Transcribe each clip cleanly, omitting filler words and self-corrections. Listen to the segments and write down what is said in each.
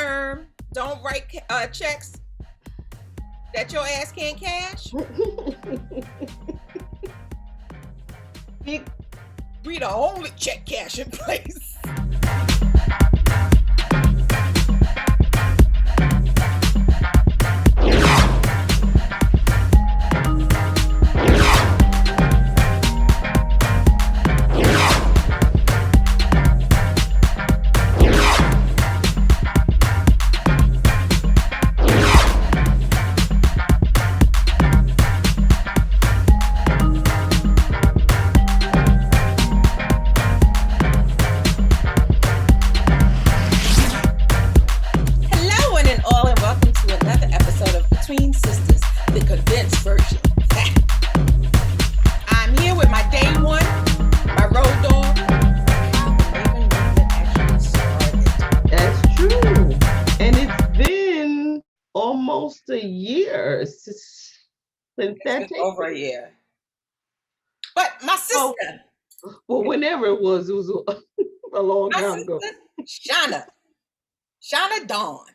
term, don't write checks that your ass can't cash. We the only check cashing place. Over a year. But my sister. Well, whenever it was a long time ago. Shauna Dawn.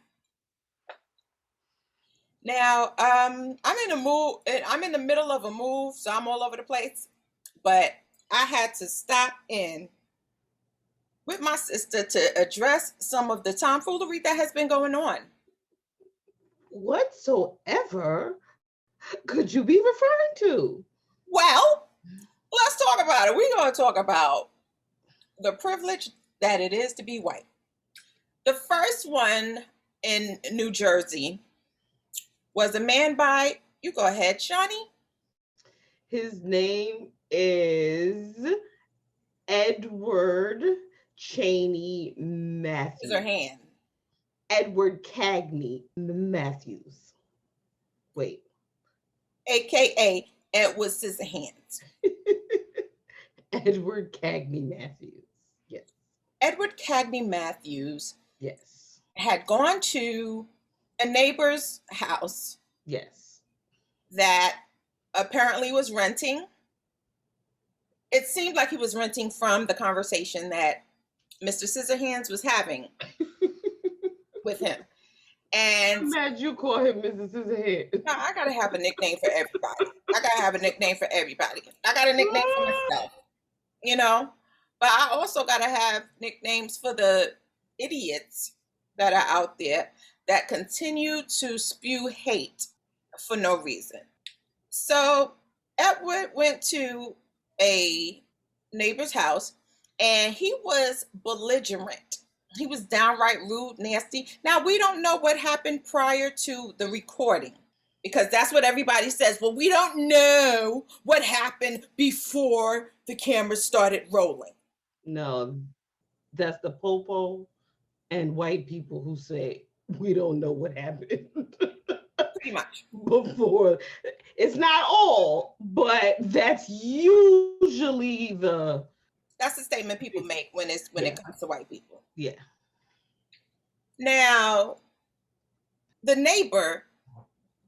Now, I'm in a move. I'm in the middle of a move, so I'm all over the place. But I had to stop in with my sister to address some of the tomfoolery that has been going on. Whatsoever could you be referring to? Well, let's talk about it. We're going to talk about the privilege that it is to be white. The first one in New Jersey was a man by, you go ahead, Shawnee. His name is Edward Cheney Matthews. Scissorhands. Edward Cagney Matthews. Wait. AKA Edward Scissorhands. Edward Cagney Matthews. Yes. Edward Cagney Matthews. Yes. Had gone to a neighbor's house. Yes. That apparently was renting. It seemed like he was renting from the conversation that Mr. Scissorhands was having with him. And imagine you call him Mrs. Scissorhands. No, I gotta have a nickname for everybody. I got a nickname for myself, you know. But I also gotta have nicknames for the idiots that are out there that continue to spew hate for no reason. So Edward went to a neighbor's house and he was belligerent. He was downright rude, nasty. Now, we don't know what happened prior to the recording because that's what everybody says. Well, we don't know what happened before the camera started rolling. No, that's the popo and white people who say, we don't know what happened. Pretty much. Before. It's not all, but that's usually that's the statement people make when it comes to white people. Yeah. Now, the neighbor,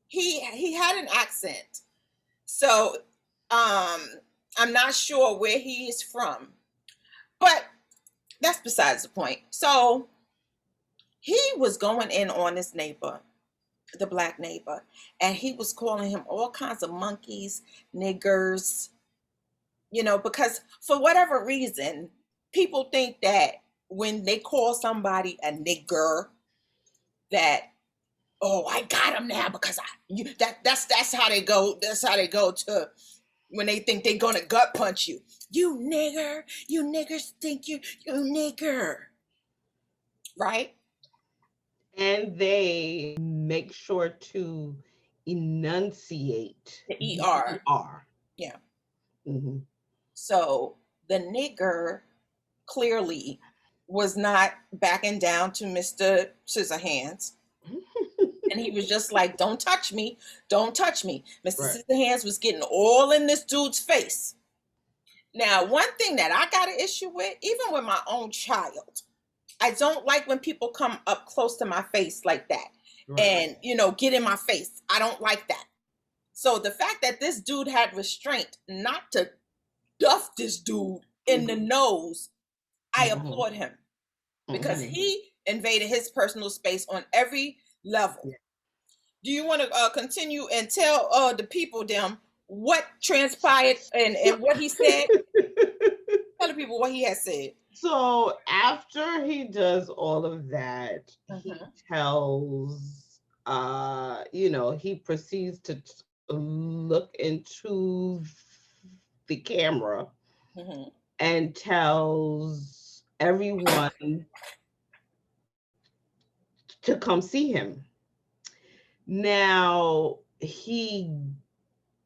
he had an accent. So I'm not sure where he is from. But that's besides the point. So he was going in on this neighbor, the black neighbor, and he was calling him all kinds of monkeys, niggers, you know, because for whatever reason, people think that when they call somebody a nigger, that, oh, I got him now because that's how they go. That's how they go to when they think they're gonna gut punch you. You nigger, you niggers think you nigger, right? And they make sure to enunciate the ER. Yeah. Mm-hmm. So the nigger clearly was not backing down to Mr. Scissorhands. And he was just like, don't touch me. Don't touch me. Mr. Right. Scissorhands was getting all in this dude's face. Now, one thing that I got an issue with, even with my own child, I don't like when people come up close to my face like that. Right. And, you know, get in my face. I don't like that. So the fact that this dude had restraint not to duff this dude in the nose, I applaud him. Because he invaded his personal space on every level. Yeah. Do you want to continue and tell the people them what transpired and what he said? Tell the people what he has said. So after he does all of that, he tells, he proceeds to look into the camera and tells everyone to come see him. Now he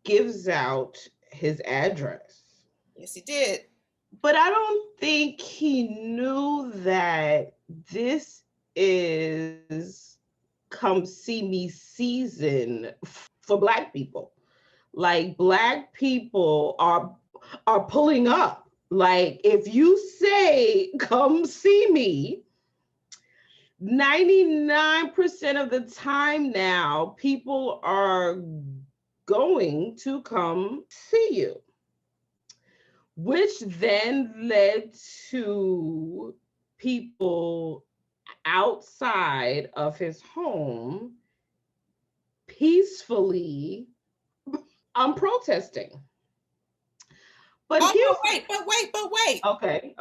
gives out his address. Yes, he did. But I don't think he knew that this is come see me season for Black people. Like, Black people are pulling up. Like, if you say come see me, 99% of the time now, people are going to come see you, which then led to people outside of his home peacefully protesting. But wait. Okay.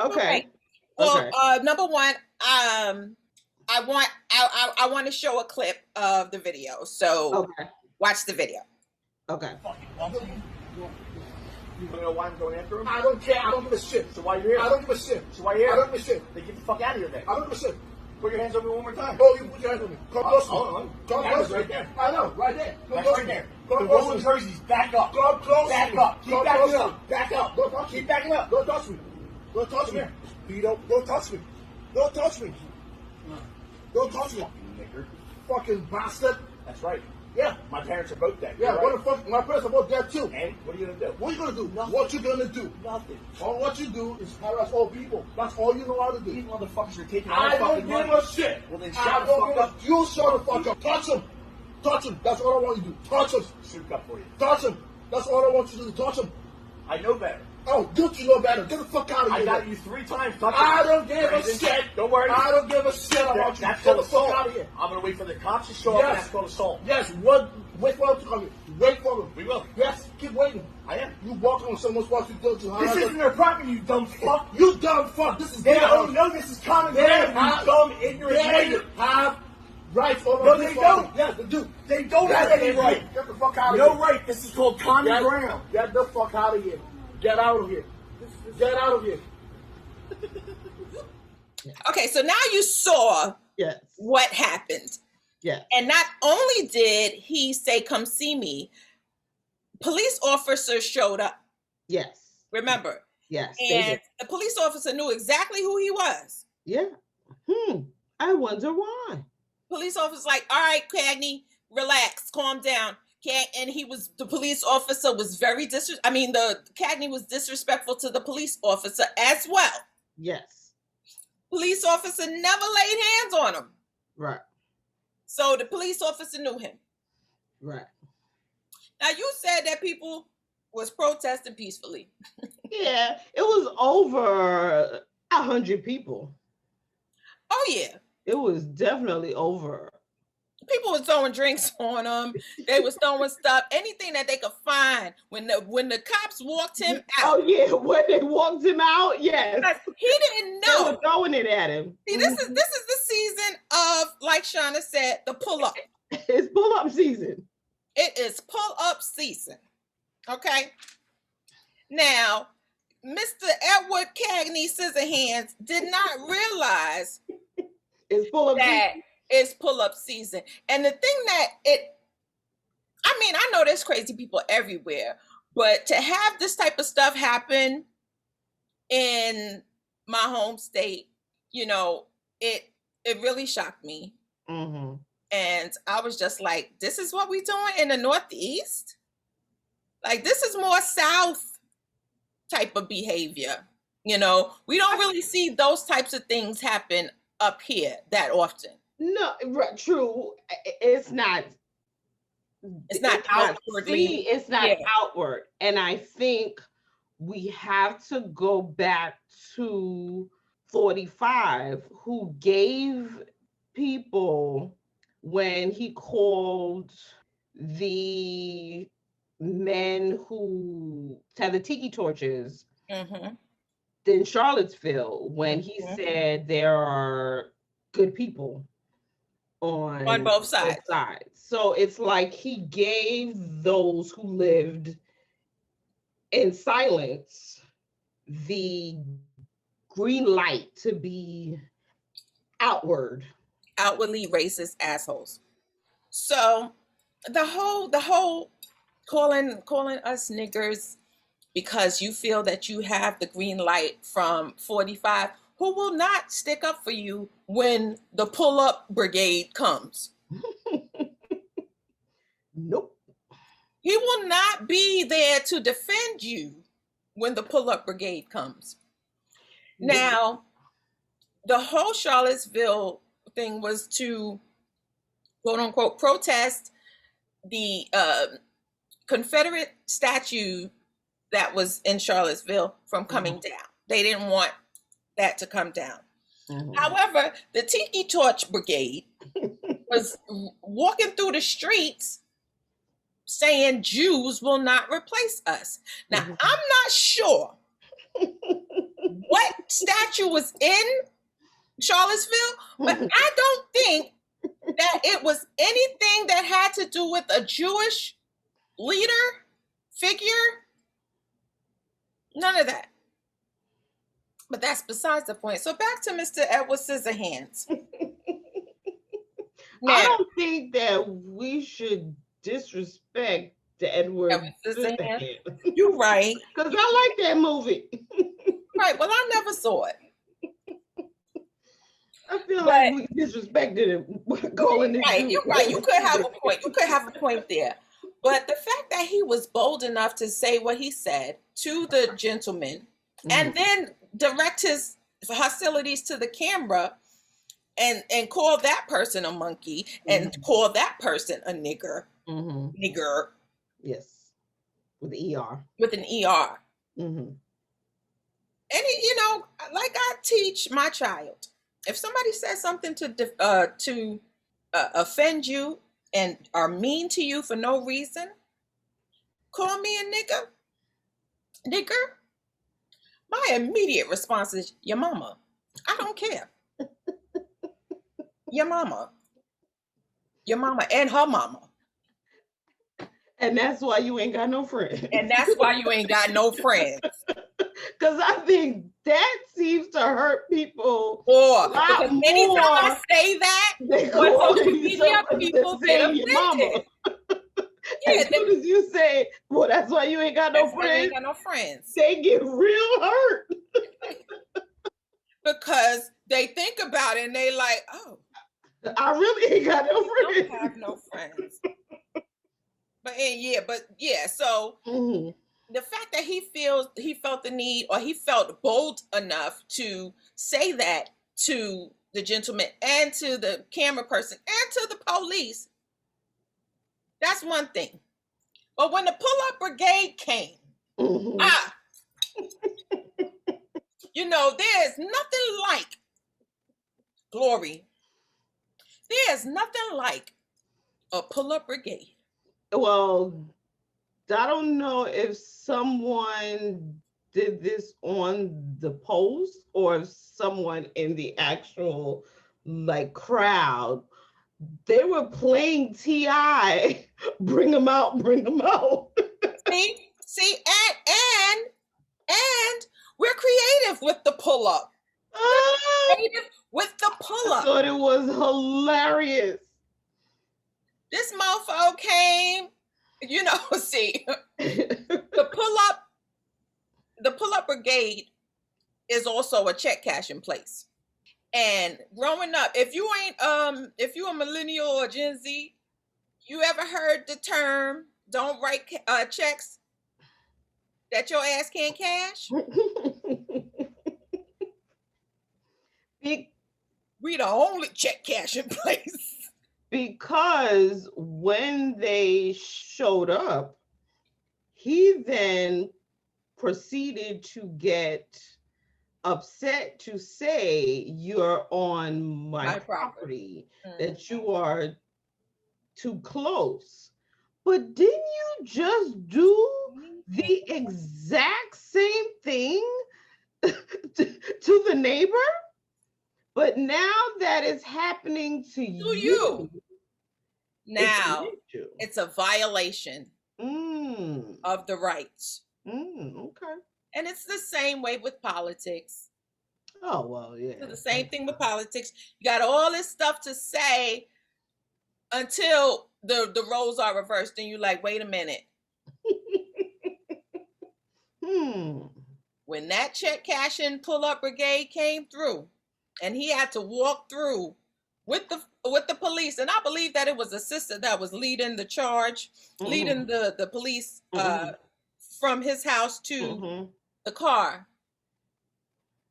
Well, number one, I want to show a clip of the video. So watch the video. Okay. You know why I'm going after him? I don't care. I don't give a shit. So why are you here? I don't give a shit. So why are you here? I don't give a shit. Then get the fuck out of here then. I don't give a shit. Put your hands on me one more time. Oh, you put your hands on me. Come close to me. Hold on. Come That close was to me. right there. I know, right there. Come That's close right to me. there. Come The close rolling to me. jerseys, back up. Come close Back to me. up. Keep Come backing close to up. me. Back up. Don't touch me. Keep backing up. Don't touch me. Don't touch me. Don't touch me. Don't touch me. Don't touch me. Fucking nigger. Fucking bastard. That's right. Yeah. My parents are both dead. Yeah, You're what right. the fuck? My parents are both dead too. And what are you gonna do? What are you gonna do? Nothing. What you gonna do? Nothing. All what you do is harass all people. That's all you know how to do. These motherfuckers are taking our I don't fucking give money. a shit. Well then I shut the don't fuck give a- up. You shut the fuck up. Touch him. Touch him. That's all I want you to do. Touch him. Shoot up for you. Touch him. That's all I want you to do. Touch him. I know better. Oh, don't you know better? Get the fuck out of I here. got you 3 times. Touch I it. don't give a Brandon, shit. Don't worry. I don't give a shit about you. That's Get called the fuck assault. out of here. I'm gonna wait for the cops to show up and that's called assault. Yes. Wait for them to come here. Wait for them. We will. Yes. Keep waiting. I am. You walk on someone's property to harass This them. isn't their property, you dumb fuck. You dumb fuck. This is They their don't house. know this is common They ground, have- you dumb, ignorant They nigger. have rights over No, this they property. don't. Yes, they do. They don't Yes, have they any do. right. Get the fuck out of No here. right. This is called common ground. Get the fuck out of here. Get out of here. Get out of here. Okay, so now you saw Yes. what happened. Yes. And not only did he say, come see me, police officers showed up. Yes. Remember? Yes. they And did. the police officer knew exactly who he was. Yeah. I wonder why. Police officer's like, all right, Cagney, relax, calm down. And the police officer was very the Cagney was disrespectful to the police officer as well. Yes. Police officer never laid hands on him. Right. So the police officer knew him. Right. Now you said that people was protesting peacefully. Yeah. It was over 100 people. Oh yeah. It was definitely over. People was throwing drinks on him. They was throwing stuff, anything that they could find. When the cops walked him out. Oh yeah, when they walked him out, yes. He didn't They know. were throwing it at him. See, this is the season of, like Shauna said, the pull up. It's pull-up season. It is pull up season. Okay. Now, Mr. Edward Cagney Scissorhands did not realize It's pull-up that season. it's pull up season. And the thing that I know there's crazy people everywhere, but to have this type of stuff happen in my home state, it really shocked me. Mm-hmm. And I was just like, this is what we doing in the Northeast? Like, this is more South type of behavior. We don't really see those types of things happen up here that often. No, true. It's not. It's not outwardly. It's not outward. And I think we have to go back to 45 who gave people, when he called the men who had the tiki torches Mm-hmm. in Charlottesville, when he Mhm. said there are good people On on both both sides. sides. So it's like he gave those who lived in silence the green light to be outward. Outwardly racist assholes. So the whole calling us niggers because you feel that you have the green light from 45, who will not stick up for you when the pull-up brigade comes. Nope. He will not be there to defend you when the pull-up brigade comes. Now, the whole Charlottesville thing was to quote unquote protest the Confederate statue that was in Charlottesville from coming down. They didn't want that to come down. However, the Tiki Torch Brigade was walking through the streets saying Jews will not replace us. Now, I'm not sure what statue was in Charlottesville, but I don't think that it was anything that had to do with a Jewish leader, figure, none of that. But that's besides the point. So back to Mr. Edward Scissorhands. I don't think that we should disrespect the Edward Scissorhands. You're right. Because I like that movie. Right. Well, I never saw it. I feel like we disrespected him calling it. Right, you're right. You could have a point. You could have a point there. But the fact that he was bold enough to say what he said to the gentleman and then direct his hostilities to the camera and call that person a monkey and call that person a nigger. Nigger. Yes. With the ER. With an ER. And, you know, like I teach my child, if somebody says something to offend you and are mean to you for no reason, call me a nigger. My immediate response is your mama. I don't care. Your mama and her mama. And that's why you ain't got no friends. And that's why you ain't got no friends. Because I think that seems to hurt people. Because anytime I say that, on social media, people get offended. As soon as you say, well, that's why you ain't got no friends. They get real hurt. Because they think about it and they like, oh, I really ain't got no friends. Don't have no friends. So the fact that he felt the need, or he felt bold enough to say that to the gentleman and to the camera person and to the police, that's one thing. But when the pull-up brigade came, you know, there's nothing like glory. There's nothing like a pull-up brigade. Well, I don't know if someone did this on the post or if someone in the actual crowd. They were playing T.I. Bring them out, bring them out. See, and we're creative with the pull-up. Creative with the pull-up. I thought it was hilarious. This mofo came, you know, see, the pull-up brigade is also a check cashing place. And growing up, if you a millennial or Gen Z, you ever heard the term, don't write checks that your ass can't cash? We the only check cashing place. Because when they showed up, he then proceeded to get upset to say you're on my My property, Mhm. that you are too close. But didn't you just do the exact same thing to the neighbor? But now that it's happening to you, it's an Now, issue. it's a violation Mm, of the rights. okay. And it's the same way with politics. Oh, well, yeah. It's the same thing with politics. You got all this stuff to say until the roles are reversed. And you're like, wait a minute. When that check cashing pull-up brigade came through and he had to walk through with the police, and I believe that it was a sister that was leading the charge, leading the police from his house to the car.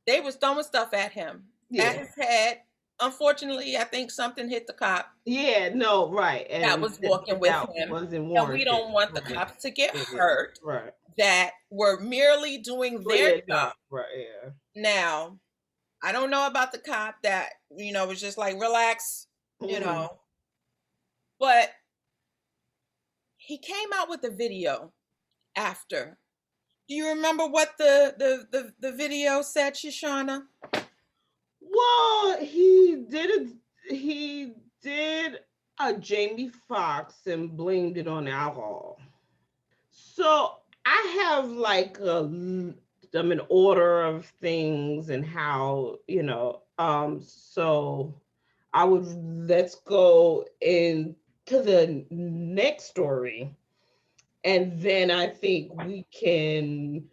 They was throwing stuff at him, at his head. Unfortunately, I think something hit the cop. Yeah, no, right. And that was walking with him. Wasn't warranted. And we don't want the cops to get hurt. Right. That were merely doing their job. Right, yeah. Now, I don't know about the cop that, was just like, relax, but he came out with a video after. Do you remember what the video said, Shoshana? Well, he did a Jamie Foxx and blamed it on alcohol. So I have like an order of things and how, so let's go into the next story. And then I think we can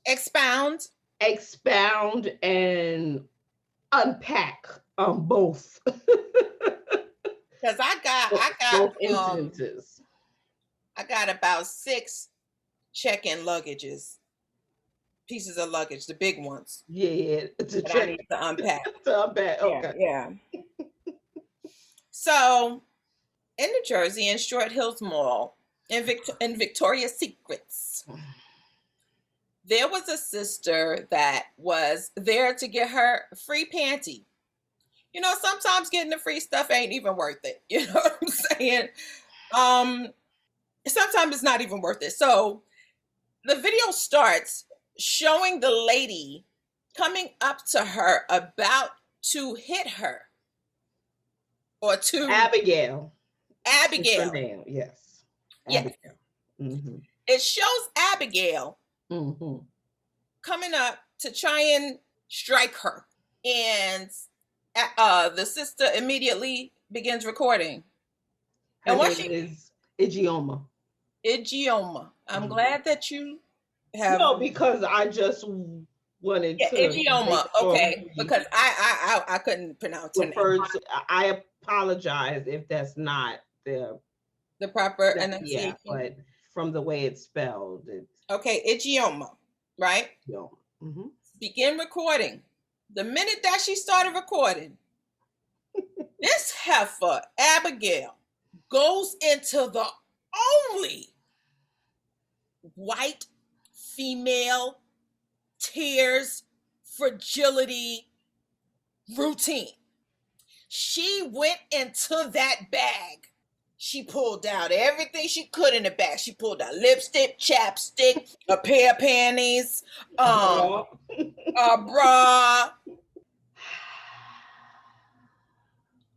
expound and unpack both. Because I got both incidences. I got about 6 check-in luggages, pieces of luggage, the big ones. Yeah, I need to unpack. To unpack, okay. Yeah. So, in New Jersey, in Short Hills Mall, in Victoria's Secrets, there was a sister that was there to get her free panty. Sometimes getting the free stuff ain't even worth it. You know what I'm saying? Sometimes it's not even worth it. So the video starts showing the lady coming up to her about to hit her. Or to Abigail. Abigail. Name, yes. Yes. Mm-hmm. It shows Abigail coming up to try and strike her. And the sister immediately begins recording. And what is Igioma. Igioma. I'm glad that you have. No, because I just wanted to. Igioma. Okay, because I couldn't pronounce her name. I apologize if that's not the proper enunciation. Yeah, but from the way it's spelled, it's okay. Igioma, right? Yeah. Mm-hmm. Begin recording. The minute that she started recording, this heifer, Abigail, goes into the only white female tears, fragility routine. She went into that bag. She pulled out everything she could in the bag. She pulled out lipstick, chapstick, a pair of panties, a bra,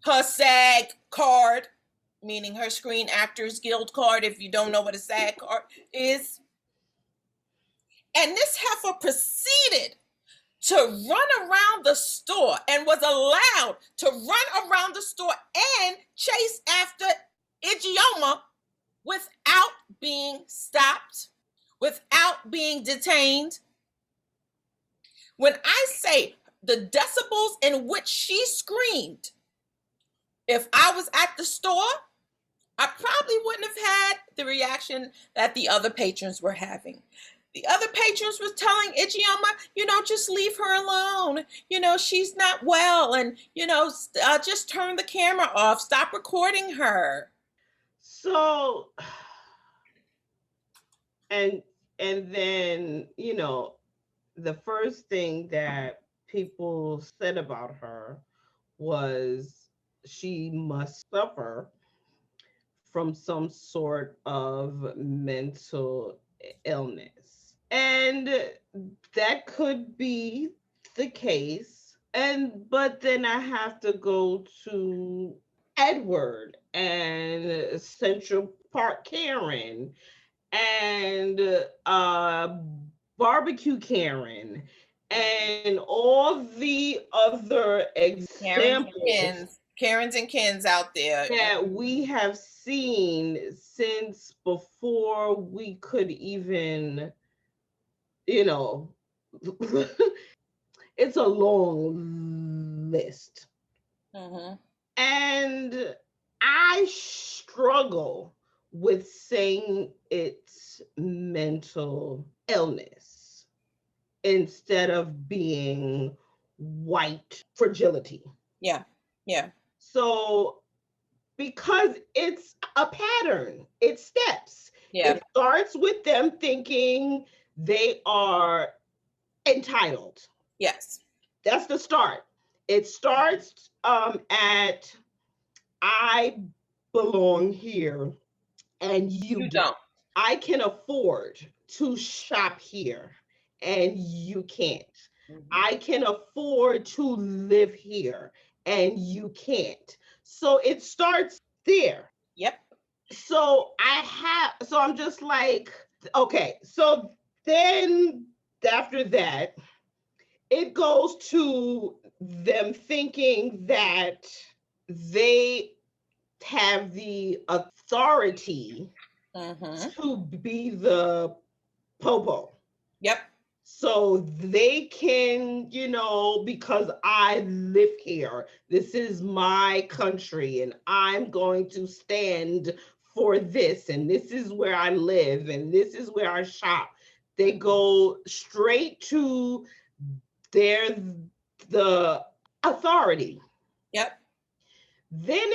her SAG card, meaning her Screen Actors Guild card, if you don't know what a SAG card is. And this heifer proceeded to run around the store and was allowed to run around the store and chase after Igioma without being stopped, without being detained. When I say the decibels in which she screamed, if I was at the store, I probably wouldn't have had the reaction that the other patrons were having. The other patrons was telling Igioma, just leave her alone. She's not well. And, just turn the camera off. Stop recording her. So, and then, the first thing that people said about her was she must suffer from some sort of mental illness. And that could be the case. But then I have to go to Edward and Central Park Karen and Barbecue Karen and all the other examples Karens and Kens out there that we have seen since before we could even, you know, it's a long list. Mm-hmm. And I struggle with saying it's mental illness instead of being white fragility. Yeah. So, because it's a pattern, it steps. Yeah. It starts with them thinking they are entitled. Yes. That's the start. It starts at I belong here and you don't. I can afford to shop here and you can't. Mm-hmm. I can afford to live here and you can't. So it starts there. Yep. So I'm just like, okay, so then after that, it goes to them thinking that they have the authority to be the popo. Yep. So they can, because I live here, this is my country, and I'm going to stand for this, and this is where I live, and this is where I shop. They go straight to the authority. Yep. Then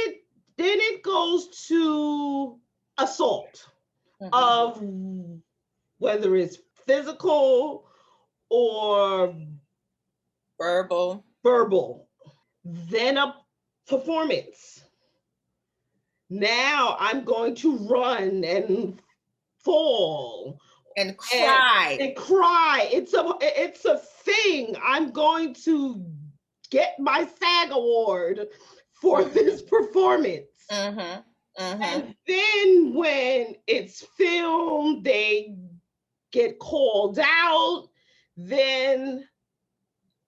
it goes to assault of whether it's physical or verbal. Then a performance. Now I'm going to run and fall and cry and cry. It's a thing. I'm going to get my SAG award for this performance. And then when it's filmed, they get called out. Then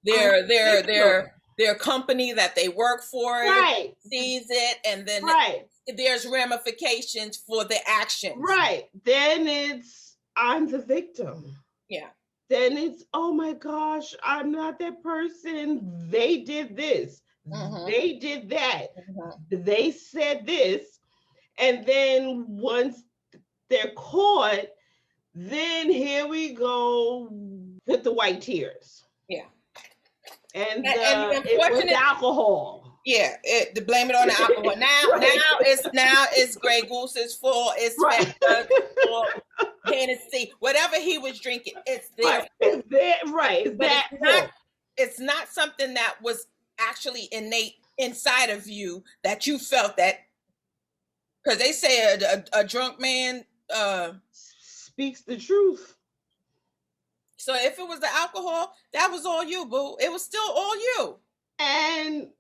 their company that they work for sees it, and then there's ramifications for the actions. Right. Then I'm the victim. Yeah. Then it's, oh my gosh, I'm not that person. They did this. They did that. They said this. And then once they're caught, then here we go with the white tears. Yeah. And it was alcohol. Yeah, to blame it on the alcohol. Now it's Grey Goose's fault. It's for Hennessy, whatever he was drinking. It's there. It's not something that was actually innate inside of you that you felt that, because they say a drunk man speaks the truth. So if it was the alcohol, that was all you, boo. It was still all you. And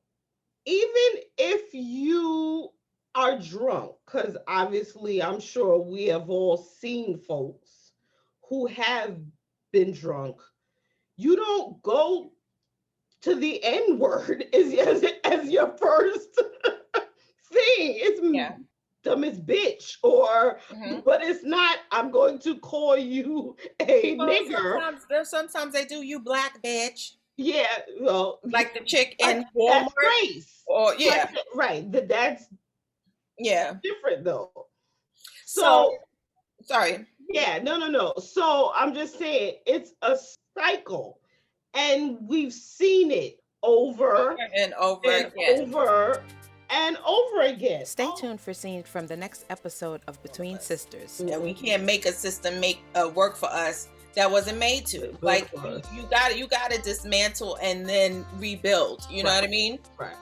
even if you are drunk, because obviously I'm sure we have all seen folks who have been drunk, you don't go to the N-word as your first thing. It's dumbest bitch, or but it's not, I'm going to call you a nigger. Sometimes they do, you black bitch. Yeah, well, like the chick in Walmart. That's race. Or right. That's different though. So sorry. Yeah, no. So I'm just saying it's a cycle, and we've seen it over and over again. Stay tuned for scenes from the next episode of Between Sisters. Yeah, we can't make a system work for us that wasn't made to. Built Like for us. you gotta dismantle and then rebuild. You know what I mean? Right.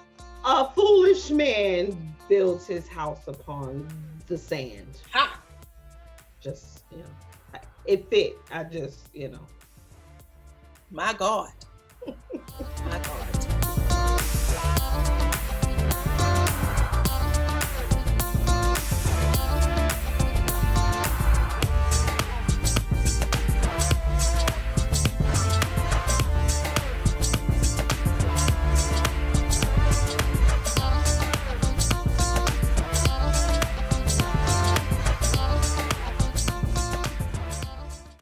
A foolish man builds his house upon the sand. Ha! Just, it fit. I just, My God.